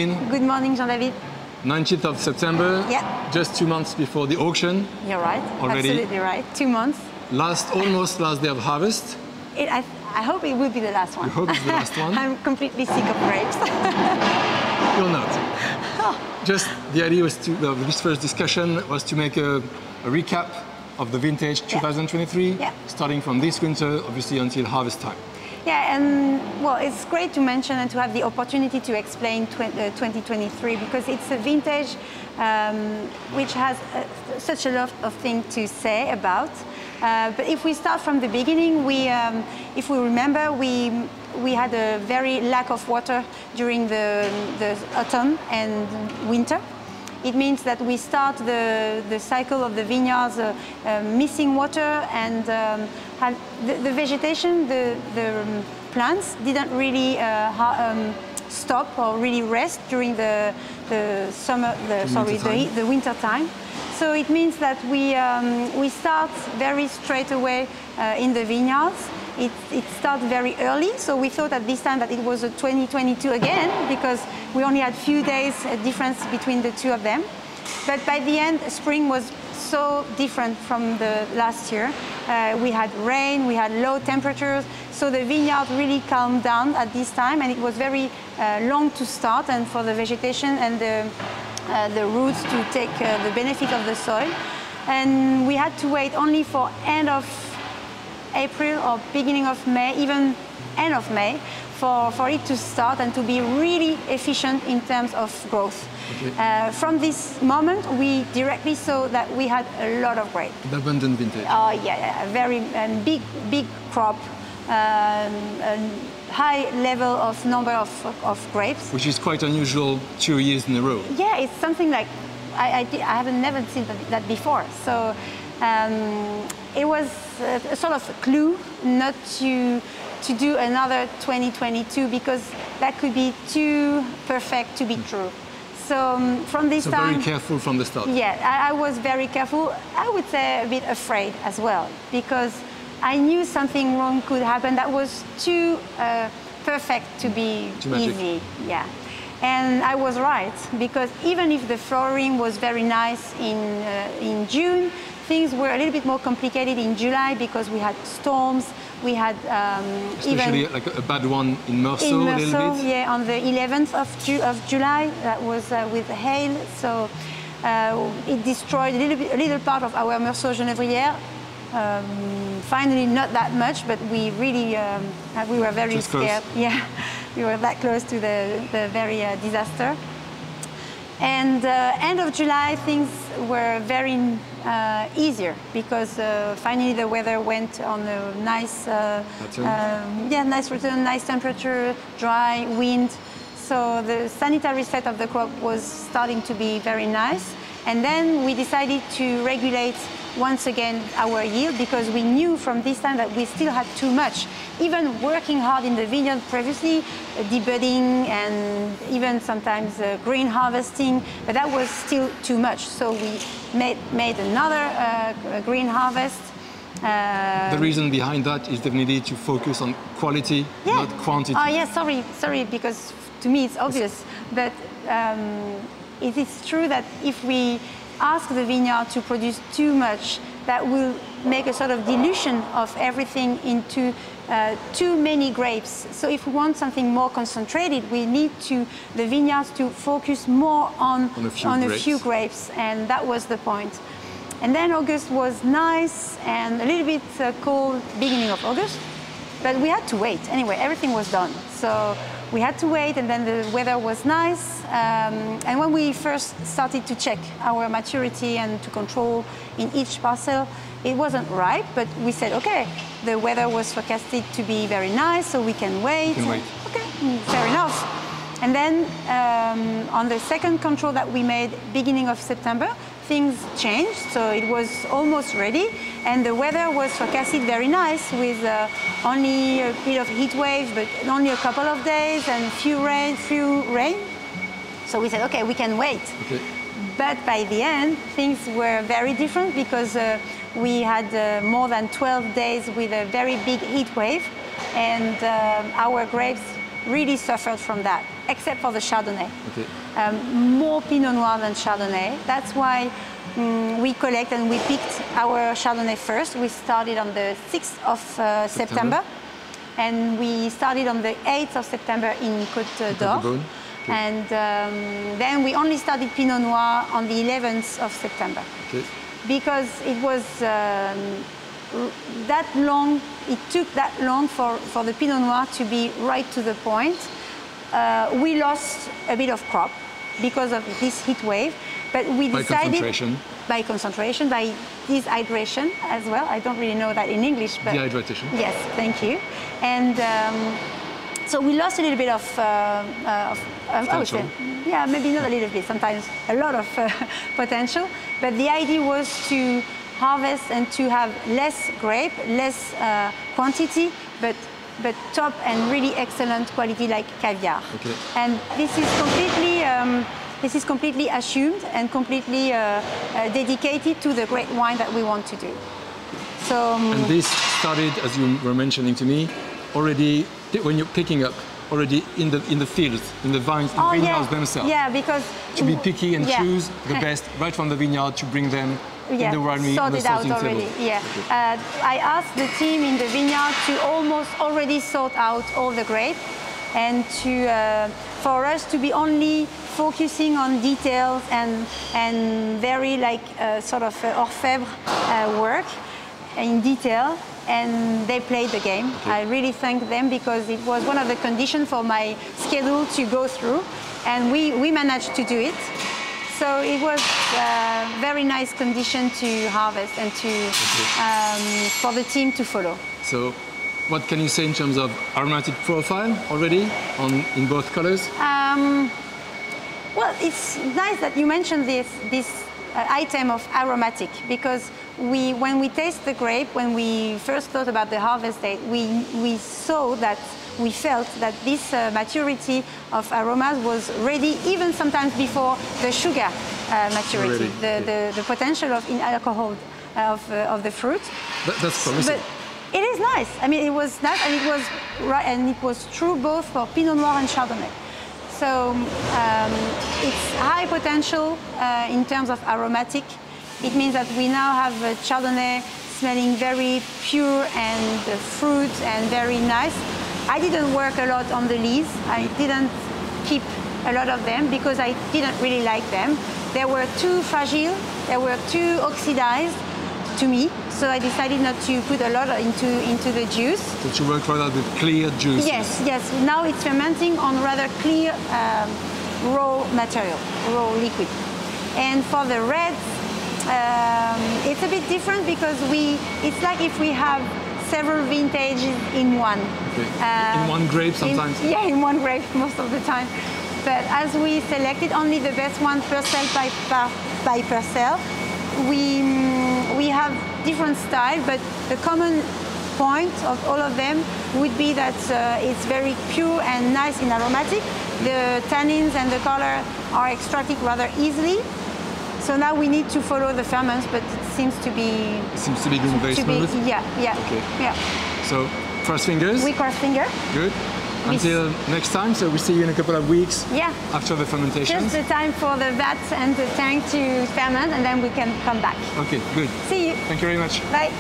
Ludivine. Good morning, Jean-David. 19th of September, Yeah. just 2 months before the auction. You're right. Already. Absolutely right. 2 months. Almost last day of harvest. I hope it will be the last one. You hope it's the last one? I'm completely sick of grapes. You're not. Just the idea was this first discussion was to make a recap of the vintage 2023, Yeah. starting from this winter, obviously until harvest time. Yeah, and well, it's great to mention and to have the opportunity to explain 2023 because it's a vintage which has such a lot of things to say about. But if we start from the beginning, if we remember, we had a very lack of water during the autumn and winter. It means that we start the cycle of the vineyards missing water and have the vegetation, the plants didn't really stop or really rest during the winter time. So it means that we start very straight away in the vineyards. It starts very early, so we thought at this time that it was a 2022 again because we only had few days difference between the two of them. But by the end, spring was so different from the last year. We had rain, we had low temperatures, so the vineyard really calmed down at this time, and it was very long to start and for the vegetation and the roots to take the benefit of the soil. And we had to wait only for end of April or beginning of May, even end of May, for it to start and to be really efficient in terms of growth. Okay. From this moment, we directly saw that we had a lot of grape. An abundant vintage. Oh yeah, a very big crop, high level of number of grapes. Which is quite unusual 2 years in a row. Yeah, it's something like I haven't never seen that before. So it was a sort of clue not to do another 2022 because that could be too perfect to be true. So from this time, very careful from the start. Yeah, I was very careful. I would say a bit afraid as well because I knew something wrong could happen. That was too perfect to be easy. Yeah. And I was right because even if the flowering was very nice in June, things were a little bit more complicated in July because we had storms. We had especially like a bad one in Meursault, a little bit. Yeah, on the 11th of July, that was with hail. So it destroyed a little part of our Meursault Genévrière. Finally, not that much, but we really we were very just scared. Close. Yeah, we were that close to the very disaster. And end of July, things were very easier because finally the weather went on a nice, nice return, nice temperature, dry, wind. So the sanitary set of the crop was starting to be very nice. And then we decided to regulate once again our yield because we knew from this time that we still had too much. Even working hard in the vineyard previously, debudding and even sometimes green harvesting, but that was still too much. So we made another green harvest. The reason behind that is definitely to focus on quality, not quantity. Oh yeah, sorry, because to me it's obvious, but it is true that if we ask the vineyard to produce too much, that will make a sort of dilution of everything into too many grapes. So if we want something more concentrated, we need the vineyards to focus more on a few grapes, and that was the point. And then August was nice and a little bit cold, beginning of August, but we had to wait. Anyway, everything was done. So we had to wait, and then the weather was nice. And when we first started to check our maturity and to control in each parcel, it wasn't ripe, but we said, okay, the weather was forecasted to be very nice, so we can wait. Okay, fair enough. And then on the second control that we made, beginning of September, things changed, so it was almost ready, and the weather was forecasted very nice with only a bit of heat wave, but only a couple of days and few rain. So we said, okay, we can wait. Okay. But by the end, things were very different because we had more than 12 days with a very big heat wave, and our grapes really suffered from that, except for the Chardonnay. Okay. More Pinot Noir than Chardonnay. That's why we collect and we picked our Chardonnay first. We started on the 6th of September. And we started on the 8th of September in Côte d'Or. Okay. And then we only started Pinot Noir on the 11th of September. Okay. Because it was that long, it took that long for the Pinot Noir to be right to the point. We lost a bit of crop because of this heat wave, but we decided by concentration, by dehydration as well. I don't really know that in English, but dehydration. Yes, thank you. And so we lost a little bit of I would say, yeah, maybe not a little bit. Sometimes a lot of potential. But the idea was to harvest and to have less grape, less quantity, but top and really excellent quality like caviar. Okay. And this is completely assumed and completely dedicated to the great wine that we want to do. So and this started, as you were mentioning to me, already when you're picking up. Already in the fields, in the vines, the vineyards themselves. Yeah, because to be picky and choose the best right from the vineyard to bring them in the winery on the sorting table. Yeah. Okay. I asked the team in the vineyard to almost already sort out all the grape, and for us to be only focusing on details and very like sort of orfèvre work in detail. And they played the game. Okay. I really thank them because it was one of the conditions for my schedule to go through, and we managed to do it. So it was a very nice condition to harvest and to for the team to follow. So what can you say in terms of aromatic profile already in both colors? Well, it's nice that you mentioned this item of aromatic, because when we taste the grape, when we first thought about the harvest date, we saw that we felt that this maturity of aromas was ready even sometimes before the sugar maturity, the potential of in alcohol of the fruit. That's promising. But it is nice. I mean, it was nice, and it was right, and it was true both for Pinot Noir and Chardonnay. So it's high potential in terms of aromatic. It means that we now have a Chardonnay smelling very pure and fruit and very nice. I didn't work a lot on the leaves. I didn't keep a lot of them because I didn't really like them. They were too fragile, they were too oxidized to me, so I decided not to put a lot into the juice. So you work rather with clear juice? Yes, yes. Now it's fermenting on rather clear raw material, raw liquid. And for the reds, it's a bit different because it's like if we have several vintages in one. Okay. In one grape sometimes? In one grape most of the time. But as we selected only the best one parcel by parcel, we have different style, but the common point of all of them would be that it's very pure and nice in aromatic. The tannins and the color are extracted rather easily. So now we need to follow the ferments, but it seems to be... It seems to be going very smooth? Yeah. Okay. Yeah. So, cross fingers? We cross finger. Good. Until next time, so we see you in a couple of weeks after the fermentation. Just the time for the vat and the tank to ferment, and then we can come back. Okay, good. See you. Thank you very much. Bye.